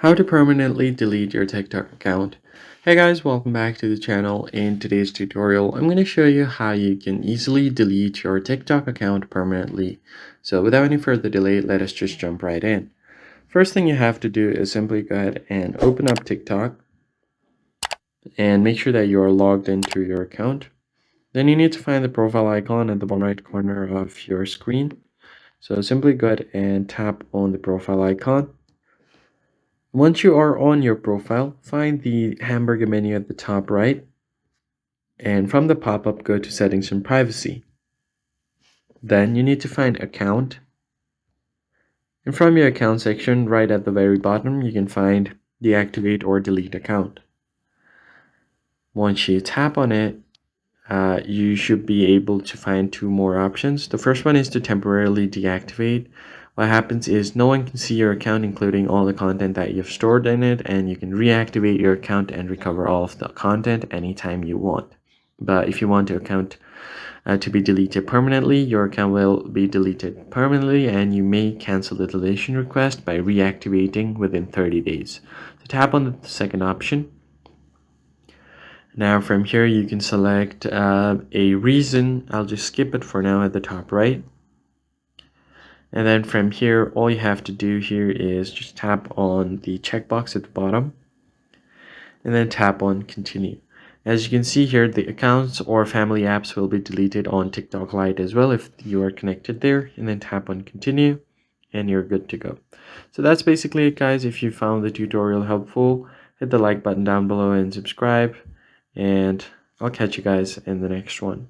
How to permanently delete your TikTok account. Hey guys, welcome back to the channel. In today's tutorial, I'm going to show you how you can easily delete your TikTok account permanently. So without any further delay, let us just jump right in. First thing you have to do is simply go ahead and open up TikTok and make sure that you are logged into your account. Then you need to find the profile icon at the bottom right corner of your screen. So simply go ahead and tap on the profile icon. Once you are on your profile, find the hamburger menu at the top right, and from the pop-up, go to Settings and Privacy. Then you need to find Account, and from your Account section, right at the very bottom, you can find Deactivate or Delete Account. Once you tap on it, you should be able to find two more options. The first one is to temporarily deactivate. What happens is no one can see your account, including all the content that you've stored in it, and you can reactivate your account and recover all of the content anytime you want. But if you want your account to be deleted permanently, your account will be deleted permanently, and you may cancel the deletion request by reactivating within 30 days. So tap on the second option. Now from here you can select a reason. I'll just skip it for now at the top right. And then from here, all you have to do here is just tap on the checkbox at the bottom and then tap on continue. As you can see here, the accounts or family apps will be deleted on TikTok Lite as well if you are connected there, and then tap on continue and you're good to go. So that's basically it, guys. If you found the tutorial helpful, hit the like button down below and subscribe, and I'll catch you guys in the next one.